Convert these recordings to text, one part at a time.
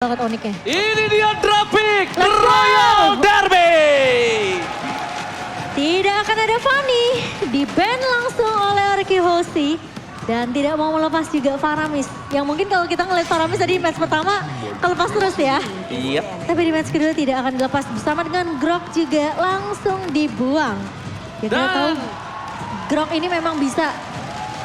banget Onyxnya. Ini dia Drapik Let's go! Royal Derby. Tidak akan ada Fanny, di-ban langsung oleh Orki Hoshi. Dan tidak mau melepas juga Faramis. Yang mungkin kalau kita ngeliat Faramis tadi di match pertama, kelepas terus ya. Iya. Tapi di match kedua tidak akan dilepas bersama dengan Grok juga langsung dibuang. Ya kita Dan- tahu Grok ini memang bisa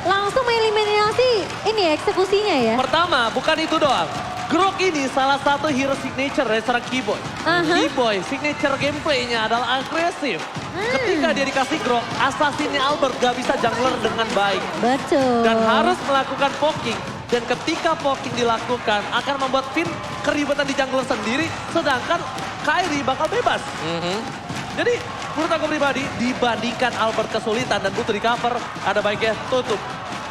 langsung mengeliminasi ini eksekusinya ya. Pertama, bukan itu doang. Grok ini salah satu hero signature dari seorang Keyboy. Keyboy signature gameplaynya adalah agresif. Ketika dia dikasih Grok, assassinnya Albert gak bisa jungler dengan baik. Betul. Dan harus melakukan poking. Dan ketika poking dilakukan akan membuat Finn keributan di jungler sendiri. Sedangkan Kairi bakal bebas. Jadi menurut aku pribadi dibandingkan Albert kesulitan dan butuh recover, ada baiknya tutup.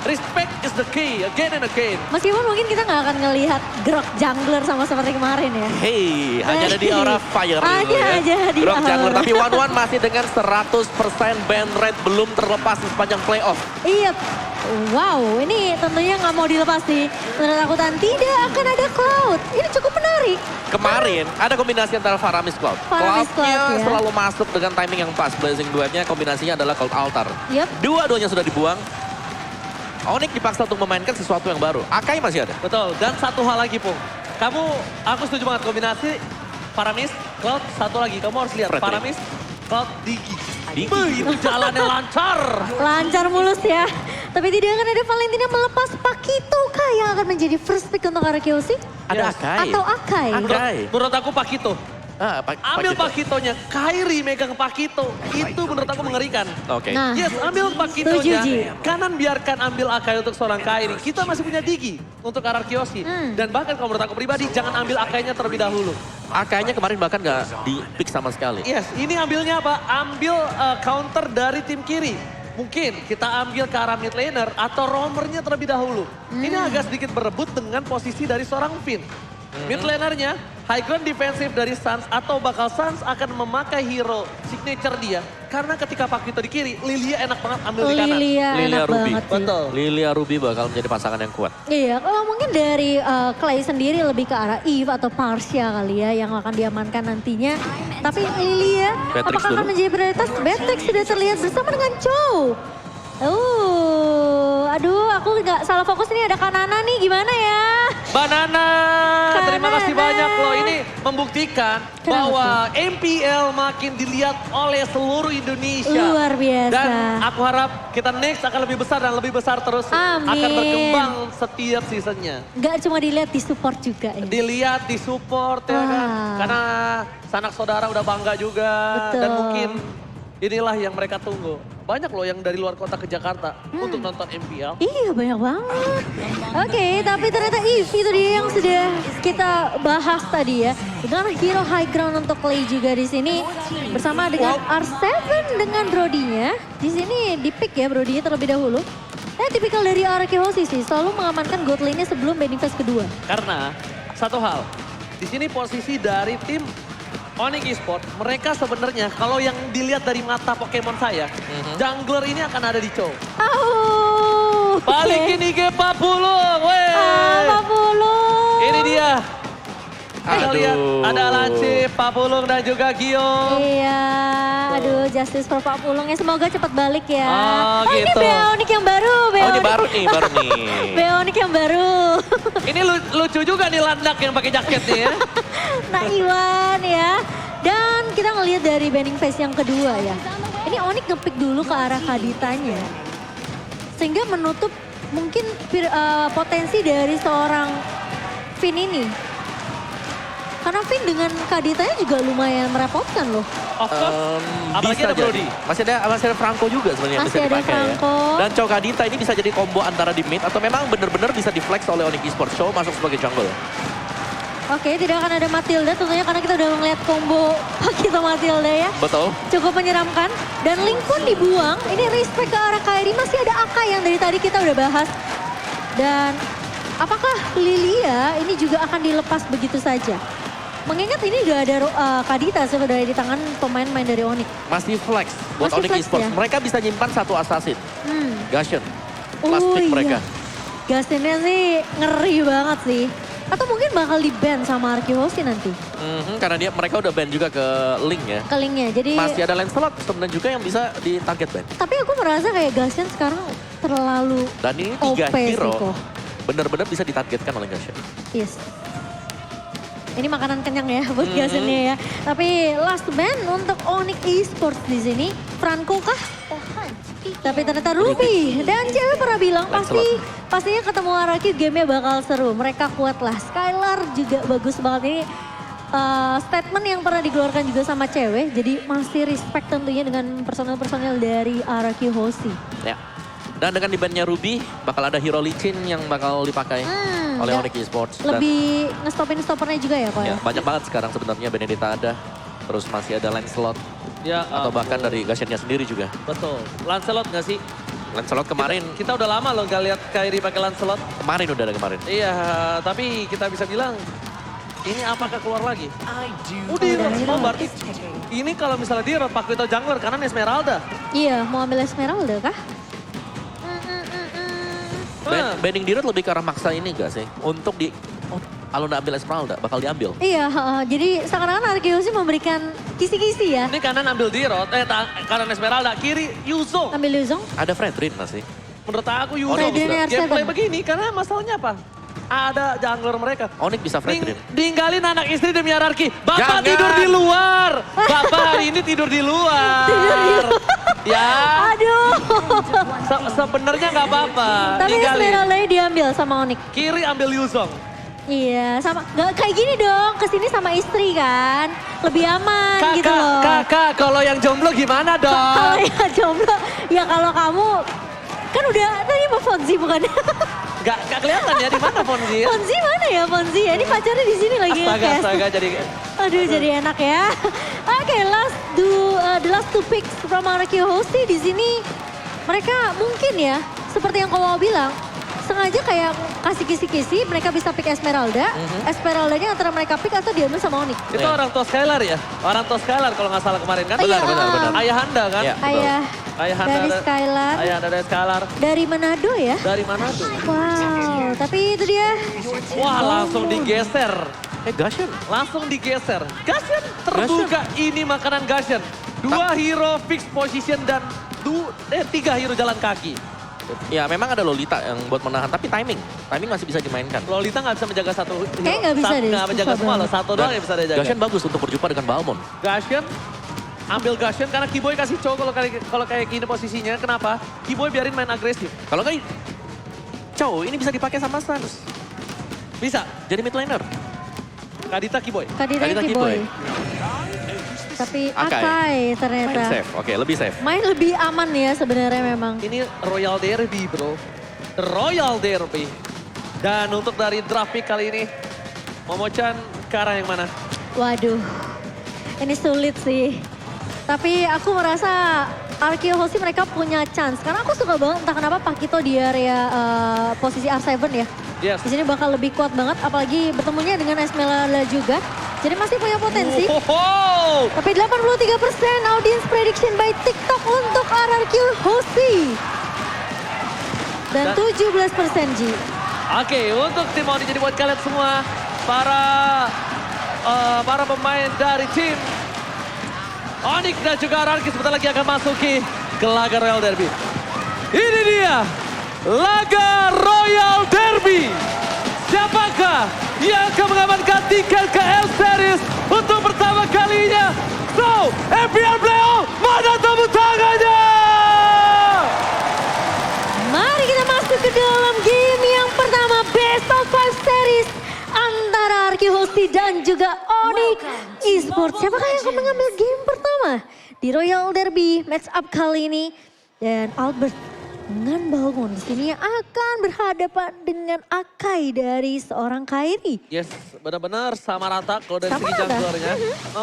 Respect is the key, again and again. Meskipun mungkin kita nggak akan ngelihat Grok jungler sama seperti kemarin ya. Hey, hanya ada di aura fire Hanya dulu ya. aja di Grok aura. jungler, tapi One masih dengan 100% ban rate belum terlepas di sepanjang playoff. Iya, wow ini tentunya nggak mau dilepas sih. Menurut aku dan tidak akan ada Cloud. Ini cukup menarik. Kemarin ada kombinasi antara Faramis Cloud. Faramis Cloud-nya Cloud, ya. selalu masuk dengan timing yang pas. Blazing Duetnya kombinasinya adalah Cloud Altar. Yup. Dua-duanya sudah dibuang. Onyx dipaksa untuk memainkan sesuatu yang baru. Akai masih ada. Betul, dan satu hal lagi Pung. Aku setuju banget kombinasi Faramis, Cloud, satu lagi. Kamu harus lihat Fredrik. Faramis, Cloud, Digi. Digi. Itu jalannya lancar. Lancar mulus ya. Tapi tidak akan ada Valentina melepas Pakito kah yang akan menjadi first pick untuk Orki Hoshi? Ada Yes. Akai. Atau Akai? Akai. Menurut aku Pakito. Ambil Pakito. Pakitonya, Kairi megang Pakito. Itu menurut aku mengerikan. Oke. Nah, Yes, ambil setuju, Ji. Pakitonya. Kanan biarkan ambil Akai untuk seorang Kairi. Kita masih punya Digi untuk Orki Hoshi. Dan bahkan kalau menurut aku pribadi, jangan ambil Akainya terlebih dahulu. Akainya kemarin bahkan nggak di pick sama sekali. Yes, ini ambilnya apa? Ambil counter dari tim kiri. Mungkin kita ambil ke arah mid laner atau roamernya terlebih dahulu. Ini agak sedikit berebut dengan posisi dari seorang Finn. Mid lanernya high ground defensif dari Suns atau bakal Suns akan memakai hero signature dia. Karena ketika Pakito di kiri, Lilia enak banget ambil di kanan. Lilia Lilia enak Ruby. banget sih. Betul. Lilia Ruby bakal menjadi pasangan yang kuat. Iya, kalau mungkin dari Clay sendiri lebih ke arah Eve atau Parsia kali ya yang akan diamankan nantinya. Tapi Lilia, Beatrix apakah akan dulu. menjadi prioritas? Beatrix sudah terlihat bersama dengan Chow. Aduh, aku nggak salah fokus nih ada Kanana nih, gimana ya? Banana, terima kasih Banana. banyak loh. Ini membuktikan Kenapa bahwa MPL makin dilihat oleh seluruh Indonesia. Luar biasa. Dan aku harap kita next akan lebih besar dan lebih besar terus. Amin. Akan berkembang setiap seasonnya. Nggak cuma dilihat di support juga ya. Dilihat, disupport ya kan. Wah. Karena sanak saudara udah bangga juga. Betul. Dan mungkin inilah yang mereka tunggu. Banyak loh yang dari luar kota ke Jakarta untuk nonton MPL. Iya banyak banget. Oke, tapi ternyata Eve itu dia yang sudah kita bahas tadi ya. Dengan hero high ground untuk Clay juga di sini bersama dengan R7 dengan Brody-nya. Di sini di pick ya Brody-nya terlebih dahulu. Tipikal dari Orki Hoshi sih, selalu mengamankan gold lane-nya sebelum banding phase kedua. Karena satu hal, di sini posisi dari tim Onyx Esports, mereka sebenarnya kalau yang dilihat dari mata Pokemon saya, jungler ini akan ada di Chow. Oh, Balikin IG Papulung, weh. 50. Ini dia. Kita Aduh. lihat ada Lancip, Papulung dan juga Gio. Iya, aduh justice for Pak Pulung ya semoga cepat balik ya. Oh, ini gitu. Beonik yang baru, Oh ini Beonik. baru nih. Beonik yang baru. Ini lucu juga nih landak yang pakai jaket nih ya. Nah Iwan ya. Dan kita ngelihat dari banding phase yang kedua ya. Ini Onyx ngepick dulu ke arah Kaditanya. Sehingga menutup mungkin potensi dari seorang Finn ini. Karena Finn dengan Kaditanya juga lumayan merepotkan loh. Of course. Apalagi Bisa ada Brody. jadi. Masih ada Franco juga sebenarnya yang Masih bisa ada dipakai Franco. ya. Dan Chow Kadita ini bisa jadi combo antara di mid atau memang benar-benar bisa di flex oleh Onyx Esports. Chow masuk sebagai jungle. Oke, tidak akan ada Matilda tentunya karena kita udah ngeliat combo Pakito Matilda ya. Betul. Cukup menyeramkan. Dan Link pun dibuang. Ini respect ke arah Kairi. Masih ada Akai yang dari tadi kita udah bahas. Dan apakah Lilia ini juga akan dilepas begitu saja? Mengingat ini udah ada Kadita sebenarnya di tangan pemain-pemain dari Onyx. Masih flex buat Masih Onyx flex Esports. ya? Mereka bisa nyimpan satu assassin. Hmm. Gashen. Last pick mereka. Gasinnya sih ngeri banget sih. Atau mungkin bakal di-ban sama Arkehosi nanti. Karena mereka udah ban juga ke Link ya. Ke Link-nya, jadi... Masih ada Lancelot sebenarnya juga yang bisa di target ban. Tapi aku merasa kayak Gashen sekarang terlalu Dan ini OP 3 sih hero kok. benar-benar bisa ditargetkan oleh Gashen. Yes. Ini makanan kenyang ya buat Gashennya ya. Tapi last ban untuk Onyx Esports di sini. Franco kah? Tapi ternyata Ruby dan cewek pernah bilang pastinya ketemu Araki gamenya bakal seru. Mereka kuat lah. Skylar juga bagus banget ini. Statement yang pernah dikeluarkan juga sama cewek. Jadi masih respect tentunya dengan personel-personel dari Araki Hoshi. Ya. Dan dengan di-ban-nya Ruby, bakal ada hero Licin yang bakal dipakai oleh Onyx Esports. Lebih ngestopin stoppernya juga ya kok ya? Banyak banget sekarang sebenarnya Benedetta ada. Terus masih ada Lancelot. Ya, Atau bahkan dari Gashennya sendiri juga. Betul. Lancelot nggak sih? Lancelot kemarin. Kita udah lama loh nggak lihat Kairi pakai Lancelot. Kemarin udah ada kemarin. Iya, tapi kita bisa bilang ini apakah keluar lagi? Oh berarti ini kalau misalnya dia Pak Vito jungler kanan Esmeralda. Iya, mau ambil Esmeralda kah? Banning Dirot lebih ke arah maksa ini gak sih? Untuk kalau nggak ambil Esmeralda bakal diambil. Iya, jadi seakan-akan Arkehosi memberikan kisi-kisi ya. Ini kanan ambil Dirot, kanan Esmeralda, kiri Yuzong. Ambil Luzong. Ada Fredrin masih. Menurut aku Yuzong Fredrin R7. gameplay begini karena masalahnya apa? Ada jungler mereka. Onyx bisa Fredrin. Ninggalin anak istri demi hierarki. Bapak Jangan. tidur di luar. Bapak hari ini tidur di luar. Ya. Aduh. Sebenarnya nggak apa-apa. Tapi Esmeralda diambil sama Onyx. Kiri ambil Yuzong. Iya, sama nggak kayak gini dong. Kesini sama istri kan, lebih aman gitu loh. Kakak, kalau yang jomblo gimana dong? Kalau yang jomblo, ya kalau kamu kan udah tadi mau Fonzi bukan? Gak kelihatan ya di mana Fonzi ya? Fonzi mana ya Fonzi? Ya ini pacarnya di sini lagi. Astaga jadi. Aduh jadi enak ya. Oke, the last two picks from Araki Hoshi di sini mereka mungkin ya seperti yang kau bilang sengaja kayak kasih kisi-kisi mereka bisa pick Esmeralda. Esmeraldanya antara mereka pick atau diambil sama Onyx. Itu orang tua Skylar ya? Orang tua Skylar kalau nggak salah kemarin kan? Iya, benar. Ayahanda kan? Iya. Ayahanda Dari Skylar. Ayahanda dari Skylar. Dari Manado ya? Dari mana tuh? Wow, tapi itu dia. Wah langsung digeser. Gashen. Langsung digeser. Gashen terbuka ini makanan Gashen. 2 hero fixed position dan 3 hero jalan kaki. Ya memang ada Lolita yang buat menahan, tapi timing masih bisa dimainkan. Lolita nggak bisa menjaga satu hero. Kayaknya nggak bisa deh. Nggak menjaga semua loh, satu doang yang bisa dia jaga. Gashen bagus untuk berjumpa dengan Balmond. Gashen, ambil Gashen karena Kiboy kasih cowok kalau kayak gini posisinya. Kenapa? Kiboy biarin main agresif. Kalau nggak, Chow ini bisa dipakai sama Sans. Bisa. Jadi mid laner. Kadita Kiboy. Kadita Kadita Kiboy. Kiboy. Tapi Akai. Akai Main ternyata. safe, oke lebih safe. Main lebih aman ya sebenarnya memang. Ini Royal Derby bro. The Royal Derby. Dan untuk dari draft pick kali ini, Momochan ke arah yang mana? Waduh, ini sulit sih. Tapi aku merasa Arkeho Hoshi mereka punya chance. Karena aku suka banget entah kenapa Pakito di area posisi R7 ya. Yes. Di sini bakal lebih kuat banget, apalagi bertemunya dengan Esmeralda juga. Jadi masih punya potensi. Tapi 83% audience prediction by TikTok untuk RRQ Hoshi. Dan 17% Ji. Oke, untuk tim Onyx jadi buat kalian semua, para pemain dari tim Onyx dan juga RRQ sebentar lagi akan masuki ke laga Royal Derby. Ini dia, laga Royal Derby. Siapakah yang akan mengamankan tiket ke L Series untuk pertama kalinya? So, FPL Playoff, mana tepuk tangannya? Mari kita masuk ke dalam game yang pertama, Best of 5 Series antara Arki Hoshi dan juga Onyx Esports. Siapakah yang akan mengambil game pertama di Royal Derby match up kali ini? Dan Albert dengan Balmond di sini akan berhadapan dengan Akai dari seorang Kairi. Yes, benar-benar sama rata kalau dari Sama segi rata. junglernya.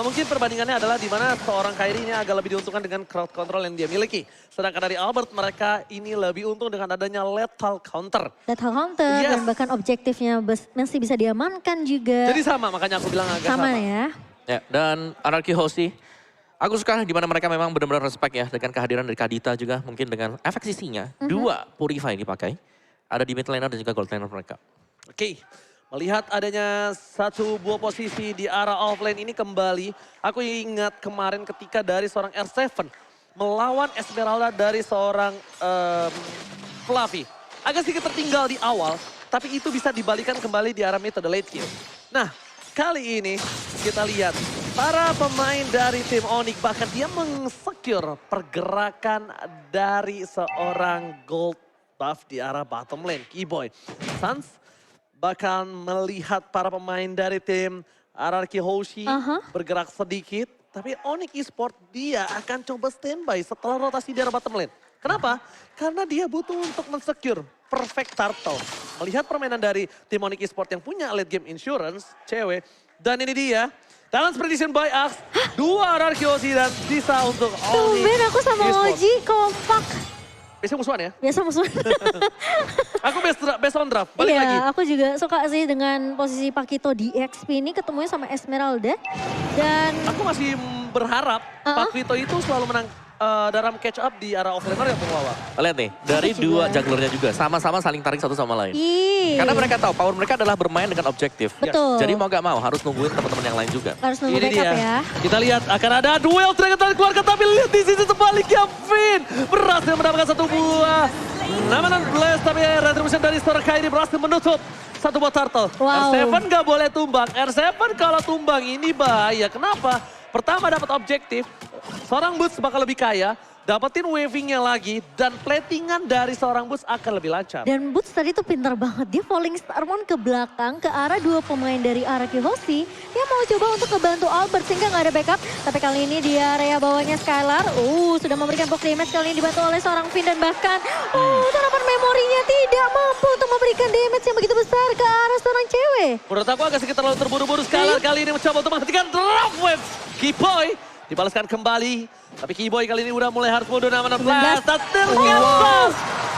Mungkin perbandingannya adalah di mana seorang Kairi ini agak lebih diuntungkan dengan crowd control yang dia miliki. Sedangkan dari Albert mereka ini lebih untung dengan adanya lethal counter. Lethal counter Yes. dan bahkan objektifnya masih bisa diamankan juga. Jadi sama, makanya aku bilang agak sama. sama ya. Ya, dan RRQ Hoshi, aku suka di mana mereka memang benar-benar respect ya dengan kehadiran dari Kadita juga, mungkin dengan efek sisinya. 2 Purify dipakai, ada di mid laner dan juga gold laner mereka. Oke, Melihat adanya satu buah posisi di arah offlane ini kembali. Aku ingat kemarin ketika dari seorang R7 melawan Esmeralda dari seorang Fluffy. Agak sedikit tertinggal di awal, tapi itu bisa dibalikan kembali di arah metode late game. Nah, kali ini kita lihat para pemain dari tim Onyx bahkan dia meng-secure pergerakan dari seorang gold buff di arah bottom lane, Keyboy. Suns bahkan melihat para pemain dari tim RRQ Hoshi bergerak sedikit. Tapi Onyx Esports dia akan coba standby setelah rotasi di arah bottom lane. Kenapa? Karena dia butuh untuk men-secure perfect turtle. Melihat permainan dari tim Onyx Esports yang punya late game insurance, cewek. Dan ini dia, Talent Prediction by Axe. 2 RRQ Hoshi dan sisa untuk Onyx Tumben aku sama Esports. Oji kompak. Biasa musuhan ya? Biasa musuh. Aku best on draft, balik lagi. Iya, aku juga suka sih dengan posisi Pakito di XP ini ketemunya sama Esmeralda. Dan Aku masih berharap Pak Vito itu selalu menang dalam catch up di arah offlaner ya Pungwawa. Lihat nih, dari Aku dua juga. junglernya juga sama-sama saling tarik satu sama lain. Karena Karena mereka tahu power mereka adalah bermain dengan objektif. Betul. Jadi mau gak mau harus nungguin teman-teman yang lain juga. harus nunggu Ini backup dia. ya. Kita lihat akan ada duel Dragon Talent keluarga tapi lihat di sisi sebaliknya Finn berhasil mendapatkan satu buah Namanan Blast tapi retribution dari seorang Kairi berhasil menutup satu buah turtle. Wow. R7 gak boleh tumbang. R7 kalau tumbang ini bahaya. Kenapa? Pertama dapat objektif, seorang Boots bakal lebih kaya, dapetin wavingnya lagi, dan platingan dari seorang Boots akan lebih lancar. Dan Boots tadi tuh pintar banget. Dia falling Starmon ke belakang ke arah dua pemain dari RRQ Hoshi. Dia mau coba untuk ngebantu Albert sehingga nggak ada backup. Tapi kali ini di area bawahnya Skylar. Sudah memberikan box damage kali ini dibantu oleh seorang Finn. Dan bahkan tanaman memorinya tidak mampu untuk memberikan damage yang begitu besar ke arah seorang cewek. Menurut aku agak sedikit terlalu terburu-buru Skylar kali ini mencoba untuk menghentikan drop wave. Keyboy dibalaskan kembali. Tapi Keyboy kali ini udah mulai harus mundur nama blast. Dan ternyata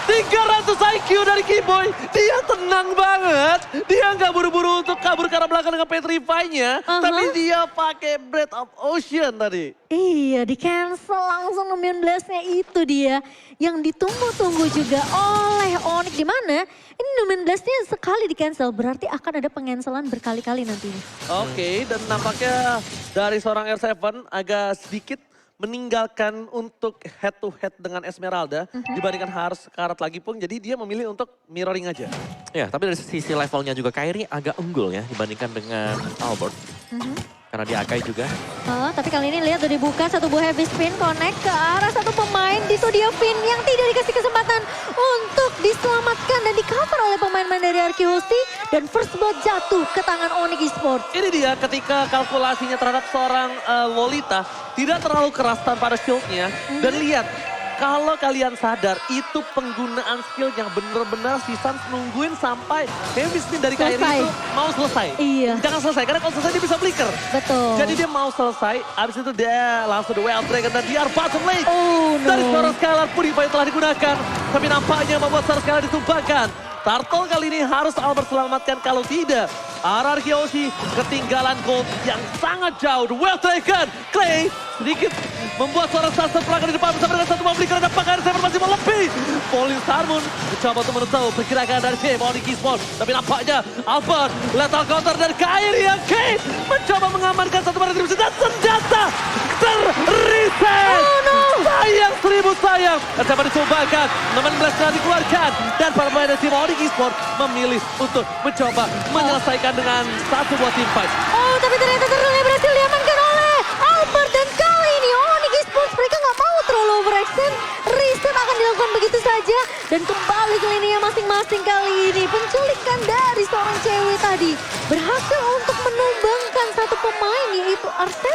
300 IQ dari Keyboy. Dia tenang banget. Dia nggak buru-buru untuk kabur ke arah belakang dengan Petrify-nya. Tapi dia pakai Breath of Ocean tadi. Iya, di cancel langsung nemuin blastnya itu dia. Yang ditunggu-tunggu juga oleh Onyx. Di mana ini nemuin blastnya sekali di cancel. Berarti akan ada pengancelan berkali-kali nantinya. Oke, dan nampaknya dari seorang R7 agak sedikit meninggalkan untuk head to head dengan Esmeralda. Dibandingkan harus sekarat lagi pun. Jadi dia memilih untuk mirroring aja. Ya, tapi dari sisi levelnya juga Kairi agak unggul ya dibandingkan dengan Albert. Karena dia Akai juga. Tapi kali ini lihat udah dibuka satu buah heavy spin connect ke arah satu pemain. Di itu dia Finn yang tidak dikasih kesempatan untuk diselamatkan dan di cover oleh pemain-pemain dari RRQ Hoshi. Dan first blood jatuh ke tangan Onyx Esports. Ini dia ketika kalkulasinya terhadap seorang Lolita tidak terlalu keras tanpa ada shieldnya. Dan lihat, kalau kalian sadar itu penggunaan skill yang benar-benar si Suns nungguin sampai heavy spin dari Kairi Selesai. itu mau selesai. Iya. Jangan selesai, karena kalau selesai dia bisa flicker. Betul. Jadi dia mau selesai, abis itu dia langsung the Wild Dragon dan dia bottom lane. Oh no. Dari seorang Skylar Purify telah digunakan, tapi nampaknya membuat seorang Skylar ditumpahkan. Turtle kali ini harus Albert selamatkan, kalau tidak RRQ Hoshi ketinggalan gold yang sangat jauh. The Wild Dragon, Clay sedikit membuat seorang Sasa pelanggan di depan bersama dengan satu mobil karena pakaian Seven masih mau lebih. Falling Starmon mencoba untuk menutup pergerakan dari tim Onyx Esports. Tapi nampaknya Albert lethal counter dari Kairi yang Kane mencoba mengamankan satu barang retribusi dan senjata terreset. Oh no. Sayang, seribu sayang. Coba dicobakan, 16 kali dikeluarkan. Dan para pemain dari tim Onyx Esports memilih untuk mencoba menyelesaikan dengan satu buah team fight. Tapi ternyata turtle berhasil diamankan oleh Albert. Dan kali ini Onyx Esports mereka nggak mau terlalu overextend. Reset akan dilakukan begitu saja. Dan kembali ke lininya masing-masing kali ini. Penculikan dari seorang cewek tadi berhasil untuk menumbangkan satu pemain yaitu R7.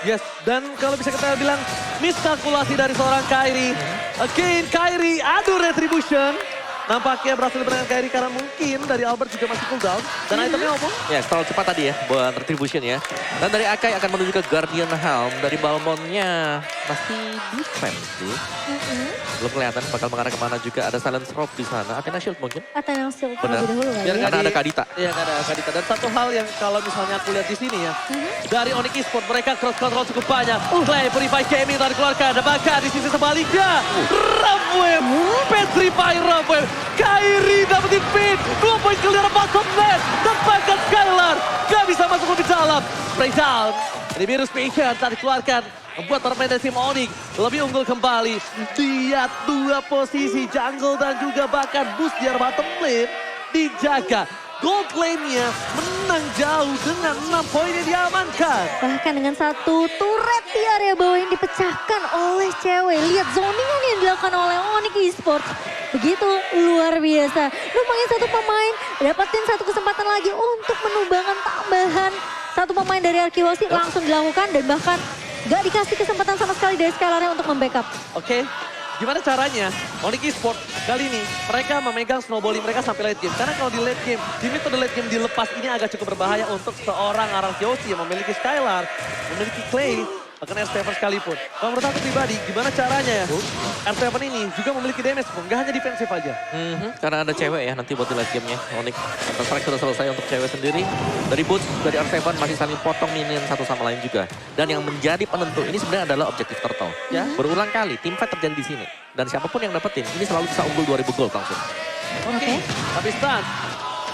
Yes, dan kalau bisa kita bilang miskalkulasi dari seorang Kairi. Again, Kairi adu retribution. Nampaknya berhasil dengan Kairi karena mungkin dari Albert juga masih cooldown. Dan itemnya omong. Ya, terlalu cepat tadi ya buat retribution ya. Dan dari Akai akan menuju ke Guardian Helm. Dari Balmonnya masih defense sih. Belum kelihatan bakal mengarah kemana juga. Ada silence rope di sana. Athena Shield mungkin. Athena Shield Benar. terlebih dahulu kali Biar ya. Karena ada Kadita. Iya, ada Kadita. Dan satu hal yang kalau misalnya aku lihat di sini ya, dari Onyx Esports mereka cross control cukup banyak. Clay, Purify Kemi telah dikeluarkan. Dan bahkan di sisi sebaliknya, Ramweb, Petrify Ramweb, Kairi dapetin pin, 2 poin kill dari bottom lane. Dan bahkan Skylar gak bisa masuk lebih dalam. Breakdown, ini Virus Patient telah dikeluarkan. Membuat permain dari tim Onyx lebih unggul kembali. Lihat 2 posisi jungle dan juga bahkan boost di arah bottom lane dijaga. Gold lane-nya menang jauh dengan 6 poin yang diamankan. Bahkan dengan satu turret di area bawah yang dipecahkan oleh cewek. Lihat zoningan yang dilakukan oleh Onyx Esports. Begitu luar biasa. Lumayan satu pemain dapatin satu kesempatan lagi untuk menumbangkan tambahan. Satu pemain dari Arkihosi langsung dilakukan dan bahkan gak dikasih kesempatan sama sekali dari Skylar-nya untuk membackup. Oke, gimana caranya Onyx Esports kali ini mereka memegang snowballing mereka sampai late game. Karena kalau di late game, di mid to the late game dilepas ini agak cukup berbahaya untuk seorang Arkihosi yang memiliki Skylar, memiliki Clay, bahkan R7 sekalipun. Kalau menurut aku pribadi, gimana caranya ya? R7 ini juga memiliki damage pun, gak hanya defensif aja. Karena ada cewek ya nanti buat di late game-nya. Onyx Counter-Strike sudah selesai untuk cewek sendiri. Dari Boots, dari R7 masih saling potong minion satu sama lain juga. Dan yang menjadi penentu ini sebenarnya adalah objektif Turtle. Ya, berulang kali tim fight terjadi di sini. Dan siapapun yang dapetin, ini selalu bisa unggul 2000 gold langsung. Oke, tapi Stan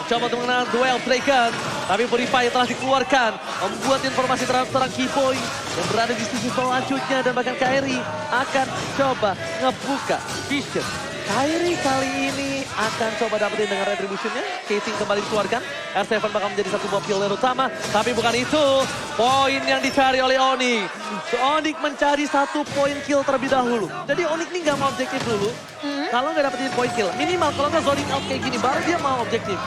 coba untuk menang duel Draken. Tapi Purify telah dikeluarkan. Membuat informasi terhadap seorang Keyboy yang berada di sisi selanjutnya. Dan bahkan Kairi akan coba ngebuka vision. Kairi kali ini akan coba dapetin dengan retributionnya. Casing kembali dikeluarkan. R7 bakal menjadi satu buah kill yang utama. Tapi bukan itu poin yang dicari oleh Onyx. Onyx mencari 1 poin kill terlebih dahulu. Jadi Onyx ini gak mau objektif dulu. Kalau nggak dapetin poin kill, minimal kalau nggak zoning out kayak gini, baru dia mau objektif.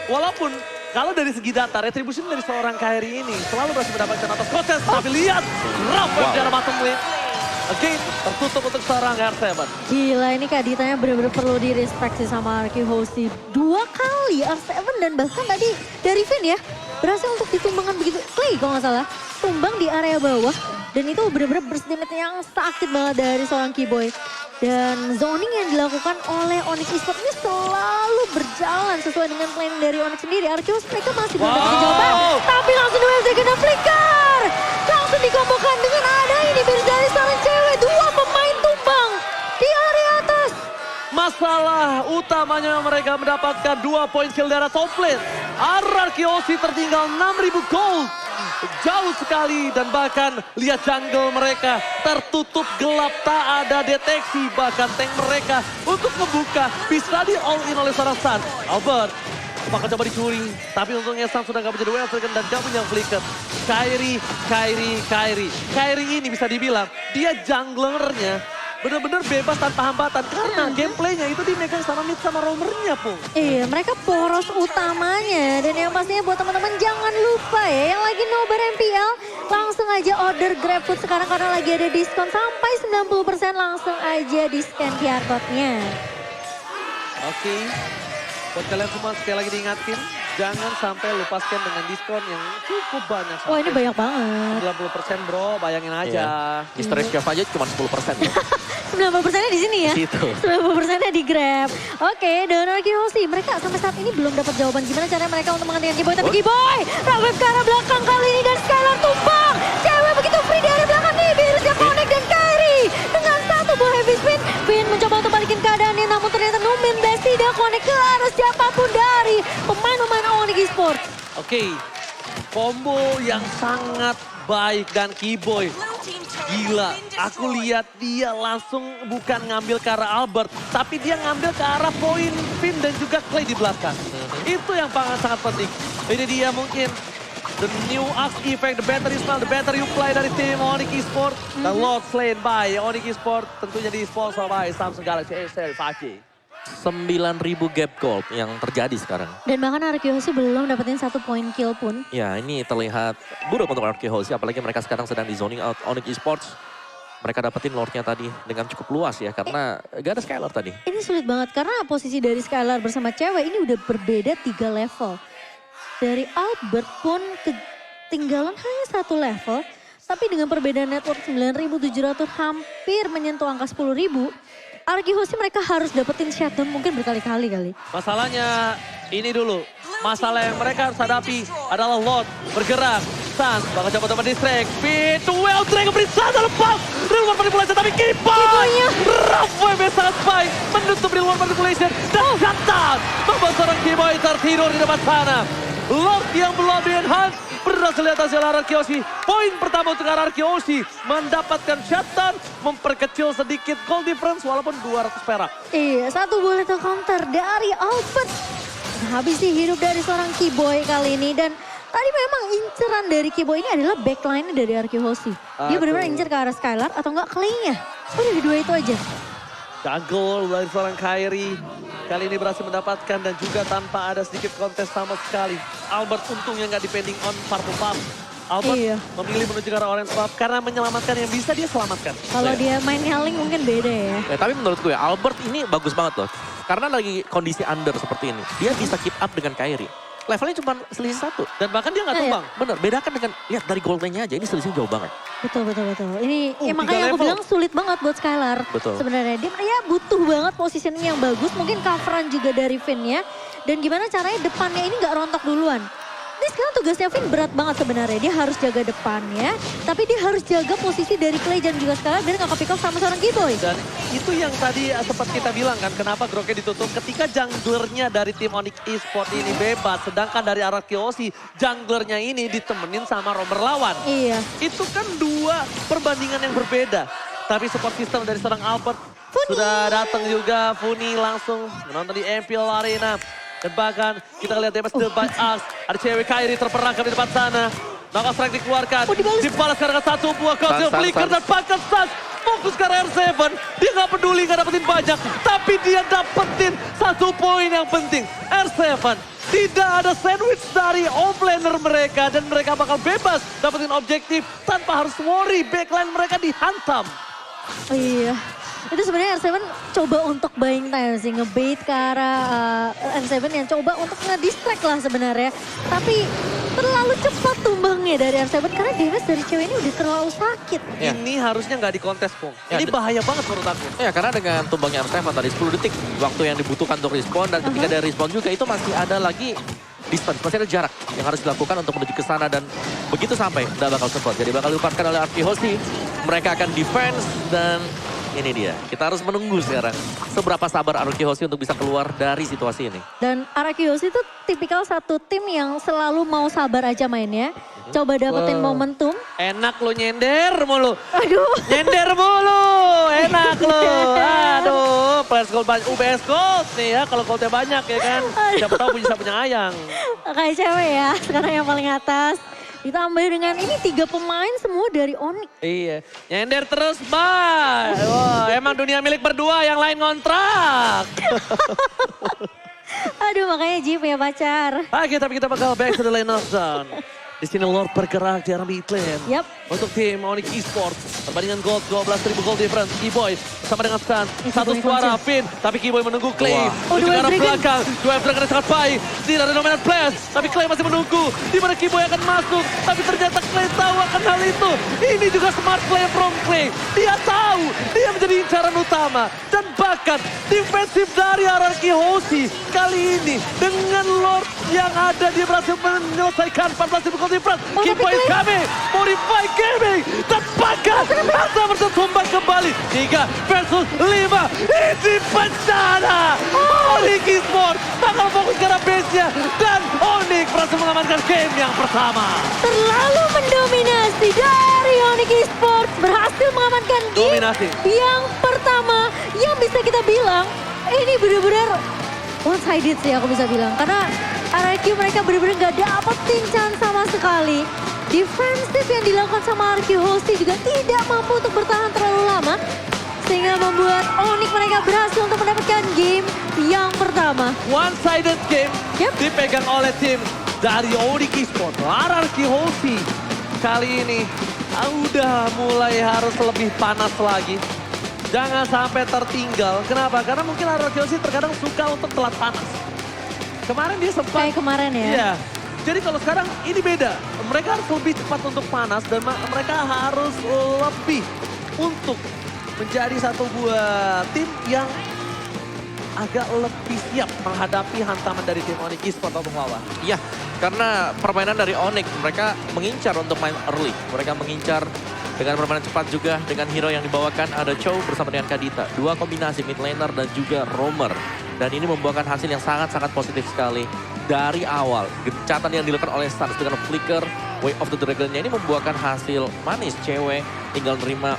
Walaupun kalau dari segi data, retribution dari seorang Kairi ini selalu berhasil mendapatkan atas proses. Tapi lihat, Ramweb di arah bottom lane. Again, tertutup untuk seorang R7. Gila, ini Kaditanya benar-benar perlu di-respect sih sama Arkihosi. 2 kali R7 dan bahkan tadi dari Vin ya, berhasil untuk ditumbangkan begitu. Clay kalau nggak salah, tumbang di area bawah. Dan itu benar-benar burst damage yang sakit banget dari seorang Keyboy. Dan zoning yang dilakukan oleh Onyx Esports ini selalu berjalan sesuai dengan planning dari Onyx sendiri. Arkihosi mereka masih belum dapat jawaban. Tapi langsung duel kena flicker. Langsung dikombokan dengan ada ini dari seorang cewek. 2 pemain tumbang di area atas. Masalah utamanya mereka mendapatkan 2 poin kill dari top lane. Arkihosi tertinggal 6.000 gold. Jauh sekali dan bahkan lihat jungle mereka tertutup gelap, tak ada deteksi. Bahkan tank mereka untuk membuka bisa di all in oleh seorang Sun. Albert bakal coba dicuri, tapi untungnya Sun sudah gak menjadi well taken dan gak punya flicker. Kairi ini bisa dibilang dia junglernya benar-benar bebas tanpa hambatan karena gameplaynya itu dimegang sama mid sama roamernya pun. Iya, mereka poros utamanya. Dan yang pastinya buat teman-teman jangan lupa ya, yang lagi nobar MPL, langsung aja order GrabFood sekarang karena lagi ada diskon sampai 90%, langsung aja di scan QR code-nya. Oke, buat kalian semua sekali lagi diingatin, jangan sampai lupa scan dengan diskon yang cukup banyak. Wah, ini banyak banget. 90% bro, bayangin aja. Mystery Chef aja cuma 10%. 90%-nya di sini ya? Di situ. 90%-nya di Grab. Oke, dan Arkihosi, mereka sampai saat ini belum dapat jawaban gimana cara mereka untuk menghentikan Keyboy. Tapi Keyboy, Ramweb ke arah belakang kali ini dan Skylar tumbang. Cewek begitu free dari belakang nih, virusnya connect dan Kairi. Dengan satu buah heavy spin, Vin mencoba untuk balikin keadaannya, namun ternyata Numin Blast tidak connect ke arah siapapun dari pemain-pemain Onyx Esports. Oke, combo yang sangat baik dan Keyboy. Gila, aku lihat dia langsung bukan ngambil ke arah Albert, tapi dia ngambil ke arah poin Finn dan juga Clay di belakang. Itu yang sangat penting. Ini dia mungkin the new Axe effect, the better you smell, the better you play dari tim Onyx Esports. The Lord slain by Onyx Esports, tentunya di sponsor by Samsung Galaxy A7 5G. 9.000 gap gold yang terjadi sekarang. Dan bahkan Arkihosi belum dapetin 1 poin kill pun. Ya, ini terlihat buruk untuk Arkihosi, apalagi mereka sekarang sedang di zoning out Onyx Esports. Mereka dapetin lordnya tadi dengan cukup luas ya, karena gak ada Skylar tadi. Ini sulit banget karena posisi dari Skylar bersama cewek ini udah berbeda 3 level. Dari Albert pun ketinggalan hanya 1 level. Tapi dengan perbedaan network 9.700 hampir menyentuh angka 10.000. Arki Hoshi mereka harus dapetin shutdown mungkin berkali-kali kali. Masalahnya ini dulu. Masalah yang mereka harus hadapi adalah Lord bergerak. Sans bakal coba dapat distract. P12 Dragon beri sana lepas. Real World Manipulation tapi Kiboy-nya. Rough wave yang sangat baik. Menutup Real World Manipulation. Dan shutdown. Membuat seorang Kiboy tertidur di depan sana. Lord yang belum di-enhance. Berhasil diatasi oleh Araki Hoshi. Poin pertama untuk Araki Hoshi. Mendapatkan shutdown. Memperkecil sedikit goal difference walaupun 200 perak. Iya, satu bullet counter dari Albert. Habis sih hidup dari seorang Kiboy kali ini. Dan tadi memang inceran dari Kiboy ini adalah backline dari Araki Hoshi. Dia benar-benar incer ke arah Skylar atau enggak Clay-nya. Udah dua itu aja. Jungle dari seorang Kairi. Kali ini berhasil mendapatkan dan juga tanpa ada sedikit kontes sama sekali. Albert untungnya nggak depending on Purple Puff. Albert memilih menuju ke arah Orange Puff karena menyelamatkan yang bisa dia selamatkan. Kalau dia main healing mungkin beda ya. Tapi menurutku ya Albert ini bagus banget loh. Karena lagi kondisi under seperti ini. Dia bisa keep up dengan Kairi. Levelnya cuma selisih 1. Dan bahkan dia nggak tumbang. Bener, bedakan dengan, lihat dari gold-nya aja, ini selisihnya jauh banget. Betul. Ini ya 3 makanya aku level. bilang sulit banget buat Skylar. Betul. Sebenarnya dia ya butuh banget positioning yang bagus. Mungkin coveran juga dari Finn-nya. Dan gimana caranya depannya ini nggak rontok duluan. Ini sekarang tugasnya Finn berat banget sebenarnya. Dia harus jaga depannya. Tapi dia harus jaga posisi dari Clay dan juga Skylar. Dan nggak ke-pick up sama seorang Kiboy. Dan itu yang tadi sempat kita bilang kan, kenapa Groknya ditutup ketika junglernya dari tim Onyx Esports ini bebas. Sedangkan dari Araki Hoshi, junglernya ini ditemenin sama romer lawan. Iya. Itu kan dua perbandingan yang berbeda. Tapi support system dari seorang Albert sudah datang juga. Funi langsung menonton di Imperial Arena. Dan bahkan kita lihat damage deal by Axe. Ada cewek Kairi terperangkap di depan sana. Knockout strike dikeluarkan. Dibalas karena satu buah cocktail flicker dan bahkan Sans fokus ke R7. Dia nggak peduli nggak dapetin banyak. Tapi dia dapetin 1 poin yang penting. R7 tidak ada sandwich dari offlaner mereka. Dan mereka bakal bebas dapetin objektif tanpa harus worry. Backline mereka dihantam. Oh iya. Itu sebenarnya R7 coba untuk buying time sih, ngebait ke arah R7 yang coba untuk nge-distract lah sebenarnya. Tapi terlalu cepat tumbangnya dari R7 karena damage dari cewek ini udah terlalu sakit. Ya. Ini harusnya nggak dikontes, Pung. Ya, Ini bahaya banget menurut aku. Ya karena dengan tumbangnya R7 tadi 10 detik waktu yang dibutuhkan untuk respon. Dan ketika dari respon juga itu masih ada lagi distance, masih ada jarak yang harus dilakukan untuk menuju ke sana. Dan begitu sampai tidak bakal support. Jadi bakal dilupakan oleh Araki Hoshi. Mereka akan defense dan ini dia. Kita harus menunggu sekarang seberapa sabar Araki Hoshi untuk bisa keluar dari situasi ini. Dan Araki Hoshi itu tipikal satu tim yang selalu mau sabar aja mainnya. Coba dapetin momentum. Enak lo nyender mulu. Aduh. Nyender mulu. Enak lo. Aduh. Plus gold banyak. UBS gold nih ya. Kalau goldnya banyak ya kan. Siapa tahu punya ayang. Kayak cewek ya. Sekarang yang paling atas. Ditambah dengan ini 3 pemain semua dari Onyx. Iya. Nyender terus, bye. Wah, emang dunia milik berdua, yang lain ngontrak. Aduh makanya Ji punya pacar. Oke, tapi kita bakal back to the lane of zone. Di sini Lord bergerak di arah mid lane. Yap. Untuk tim Onyx Esports. Perbandingan gold, 12.000 gold difference. Kiboy bersama dengan Stan. Satu suara Finn. Tapi Kiboy menunggu Clay. Menuju ke arah belakang. Dua Dragon yang sangat baik. Tidak ada dominant flash. Tapi Clay masih menunggu. Di mana Kiboy akan masuk. Tapi ternyata Clay tahu akan hal itu. Ini juga smart play from Clay. Dia tahu. Dia menjadi incaran utama. Dan bahkan defensif dari Araki Hoshi. Kali ini dengan Lord yang ada. Dia berhasil menyelesaikan 14.000 gold difference. Kiboy is coming. Modify gaming. Dan bahkan harta bertumbang kembali. 3 versus 5. Ini bencana. Onyx Esports bakal fokus ke arah base-nya. Dan Onyx berhasil mengamankan game yang pertama. Terlalu mendominasi dari Onyx Esports. Berhasil mengamankan game Dominasi. yang pertama. Yang bisa kita bilang ini benar-benar one-sided sih aku bisa bilang. Karena RRQ mereka benar-benar gak dapetin chance sama sekali. Defensif yang dilakukan sama RRQ Hoshi juga tidak mampu untuk bertahan terlalu lama. Sehingga membuat Onyx mereka berhasil untuk mendapatkan game yang pertama. One-sided game Yep. dipegang oleh tim dari Onyx Esports. RRQ Hoshi kali ini udah mulai harus lebih panas lagi. Jangan sampai tertinggal. Kenapa? Karena mungkin RRQ Hoshi terkadang suka untuk telat panas. Kemarin dia sempat. Kayak kemarin ya. Iya. Jadi kalau sekarang ini beda. Mereka harus lebih cepat untuk panas dan mereka harus lebih untuk menjadi satu buah tim yang agak lebih siap menghadapi hantaman dari tim Onyx Esports untuk lawan. Iya, karena permainan dari Onyx, mereka mengincar untuk main early. Mereka mengincar dengan permainan cepat juga dengan hero yang dibawakan ada Chow bersama dengan Kadita. Dua kombinasi mid laner dan juga roamer. Dan ini membuahkan hasil yang sangat-sangat positif sekali. Dari awal, gencatan yang dilakukan oleh Suns dengan flicker Way of the Dragon-nya ini membuahkan hasil manis. Cewek tinggal nerima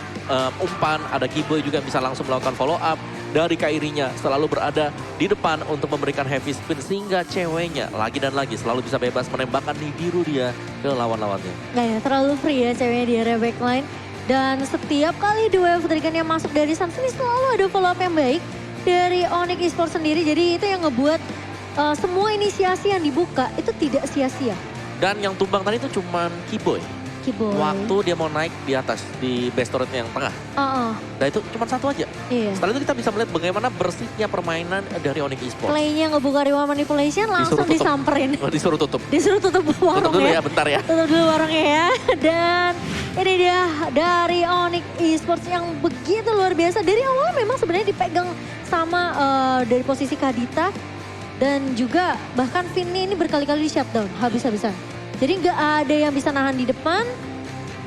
umpan, ada Kiboy juga bisa langsung melakukan follow up. Dari Kairinya selalu berada di depan untuk memberikan heavy spin sehingga ceweknya lagi dan lagi selalu bisa bebas menembakkan di biru dia ke lawan-lawannya. Nah ya, terlalu free ya ceweknya di area backline. Dan setiap kali The Wave Dragon yang masuk dari Suns ini selalu ada follow up yang baik dari Onyx Esports sendiri. Jadi itu yang ngebuat semua inisiasi yang dibuka itu tidak sia-sia. Dan yang tumbang tadi itu cuman Kiboy. Waktu dia mau naik di atas, di base turret yang tengah. Nah itu cuma satu aja. Iya. Setelah itu kita bisa melihat bagaimana bersihnya permainan dari Onyx Esports. Play-nya ngebuka reward manipulation langsung disamperin. Disuruh tutup. Disuruh tutup warung. Tutup dulu ya, bentar ya. Tutup dulu warungnya ya. Dan ini dia dari Onyx Esports yang begitu luar biasa. Dari awal memang sebenarnya dipegang sama dari posisi Kadita. Dan juga bahkan Finn ini berkali-kali di shutdown habis-habisan. Jadi nggak ada yang bisa nahan di depan.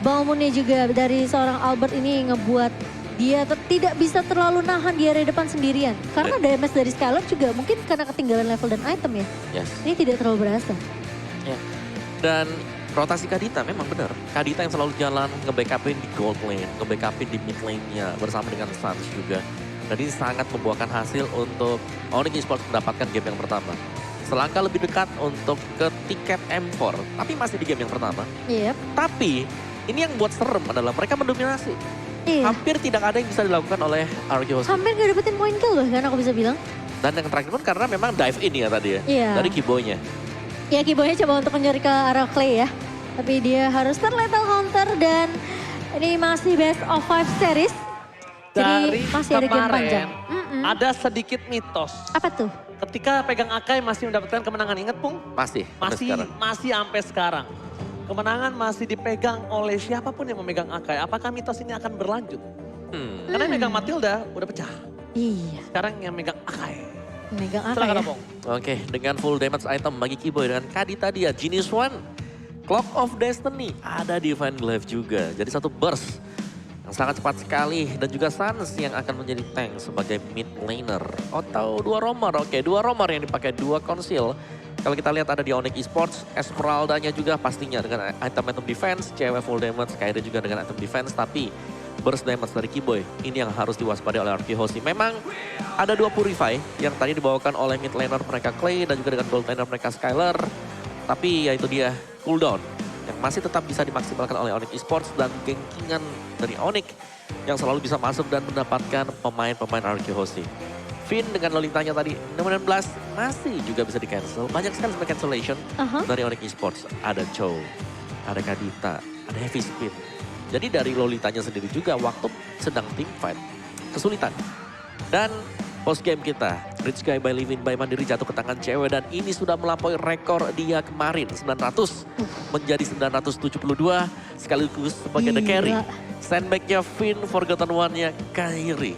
Bangunnya juga dari seorang Albert ini ngebuat dia tidak bisa terlalu nahan di area depan sendirian. Karena damage dari Skylar juga mungkin karena ketinggalan level dan item ya. Yes. Ini tidak terlalu berasa. Ya. Dan rotasi Kadita memang benar. Kadita yang selalu jalan nge-backupin di gold lane, nge-backupin di mid lane-nya bersama dengan Suns juga. Dan ini sangat membuahkan hasil untuk Onyx Esports mendapatkan game yang pertama. Selangkah lebih dekat untuk ke tiket M4, tapi masih di game yang pertama. Iya. Tapi ini yang buat serem adalah mereka mendominasi. Iya. Hampir tidak ada yang bisa dilakukan oleh Arceus. Hampir gak dapetin point kill bahkan aku bisa bilang. Dan yang terakhir pun karena memang dive in ya tadi ya. Iya. Dari Kiboy-nya. Ya Kiboy coba untuk mencari ke arah Clay ya. Tapi dia harus terlethal counter dan ini masih best of 5 series. Jadi Dari masih ada game panjang. ada sedikit mitos. Apa tuh? Ketika pegang Akai masih mendapatkan kemenangan. Ingat Pung? Masih Masih sampai sekarang. Kemenangan masih dipegang oleh siapapun yang memegang Akai. Apakah mitos ini akan berlanjut? Karena yang megang Matilda udah pecah. Iya. Sekarang yang megang Akai. Megang apa Silakan ya? Opung. Oke, dengan full damage item bagi Kiboy dengan Kadita dia. Genius One, Clock of Destiny, ada Divine Glaive juga. Jadi satu burst yang sangat cepat sekali. Dan juga Suns yang akan menjadi tank sebagai mid laner. Atau dua roamer, oke dua roamer yang dipakai dua conceal. Kalau kita lihat ada di Onyx Esports, Esmeralda-nya juga pastinya dengan item-item defense. Cewek full damage, Kairi juga dengan item defense. Tapi burst damage dari Kiboy, ini yang harus diwaspadai oleh Arceus. Memang ada dua Purify yang tadi dibawakan oleh mid laner mereka Clay dan juga dengan gold laner mereka Skylar. Tapi ya itu dia cooldown yang masih tetap bisa dimaksimalkan oleh Onyx Esports dan gengkingan dari Onyx yang selalu bisa masuk dan mendapatkan pemain-pemain Arceus. Finn dengan lolitanya tadi 16 masih juga bisa di-cancel. Banyak sekali sebenarnya cancellation dari Onyx Esports. Ada Chow, ada Kadita, ada Heavy Spin. Jadi dari lolitanya sendiri juga waktu sedang team fight kesulitan. Dan post game kita, Rich Guy by Living by Mandiri jatuh ke tangan cewek dan ini sudah melampaui rekor dia kemarin 900 menjadi 972 sekaligus sebagai the carry. Sandbag-nya Finn, Forgotten One-nya Kairi.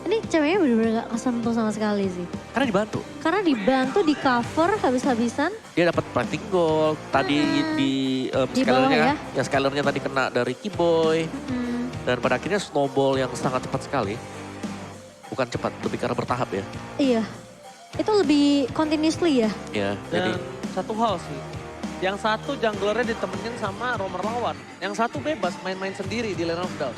Ini ceweknya bener-bener gak kesentuh sama sekali sih. Karena dibantu. Karena dibantu di cover habis-habisan. Dia dapat planting goal. Tadi di Skylarnya, ya Skylarnya tadi kena dari Kiboy. Dan pada akhirnya snowball yang sangat cepat sekali. Bukan cepat, lebih karena bertahap ya. Iya. Itu lebih continuously ya. Iya, Dan jadi satu hal sih. Yang satu junglernya ditemenin sama roamer lawan. Yang satu bebas main-main sendiri di lane of down.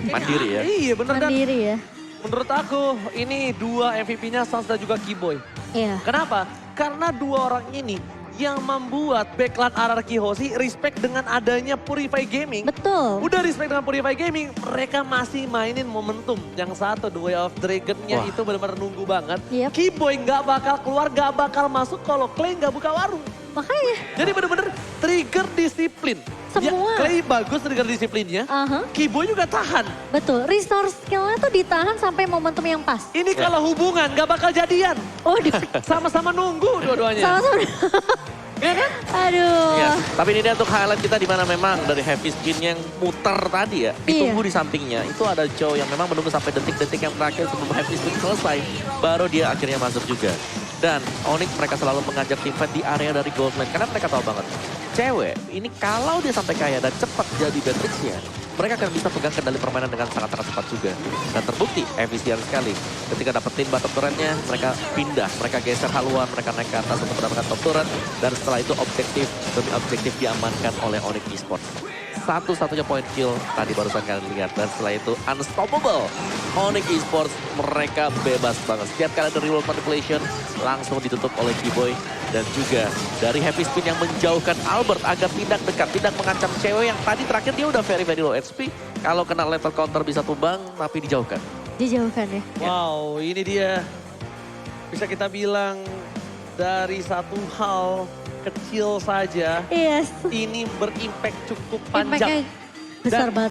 mandiri ya. Iya bener dan Mandiri ya. menurut aku ini dua MVP-nya Suns dan juga Kiboy. Iya. Kenapa? Karena dua orang ini yang membuat backline RRQ Hoshi respect dengan adanya Purify Gaming. Betul. Udah respect dengan Purify Gaming, mereka masih mainin momentum. Yang satu, The Way of Dragon-nya itu benar-benar nunggu banget. Yep. Kiboy nggak bakal keluar, nggak bakal masuk kalau Clay nggak buka warung. Makanya. Jadi benar-benar trigger disiplin. Semua. Ya, Clay bagus trigger disiplinnya, Kiboy juga tahan. Betul, resource skill-nya tuh ditahan sampai momentum yang pas. Ini kalau hubungan nggak bakal jadian. Oh, Sama-sama nunggu dua-duanya. sama-sama. Ya kan? Aduh. Ya, tapi ini dia untuk highlight kita di mana memang dari heavy spin yang muter tadi ya, ditunggu di sampingnya. Itu ada Chow yang memang menunggu sampai detik-detik yang terakhir sebelum heavy spin selesai, baru dia akhirnya masuk juga. Dan Onyx mereka selalu mengajak tim fight di area dari gold lane karena mereka tahu banget cewek ini kalau dia sampai kaya dan cepat jadi bad pitch-nya, mereka akan bisa pegang kendali permainan dengan sangat-sangat cepat juga. Dan terbukti efisien sekali. Ketika dapetin bottom turret-nya, mereka pindah, mereka geser haluan, mereka naik ke atas untuk mendapatkan top turret. Dan setelah itu objektif demi objektif diamankan oleh Onyx Esports. Satu-satunya point kill tadi barusan kalian lihat. Dan setelah itu unstoppable. Onyx Esports mereka bebas banget. Setiap kali ada reroll manipulation langsung ditutup oleh G-Boy. Dan juga dari heavy spin yang menjauhkan Albert agar tidak dekat, tidak mengancam cewek yang tadi terakhir dia udah very low HP. Kalau kena level counter bisa tumbang tapi dijauhkan. Dijauhkan ya. Wow, ini dia. Bisa kita bilang dari satu hal kecil saja, Yes. ini berimpact cukup panjang. Impact-nya besar Dan banget.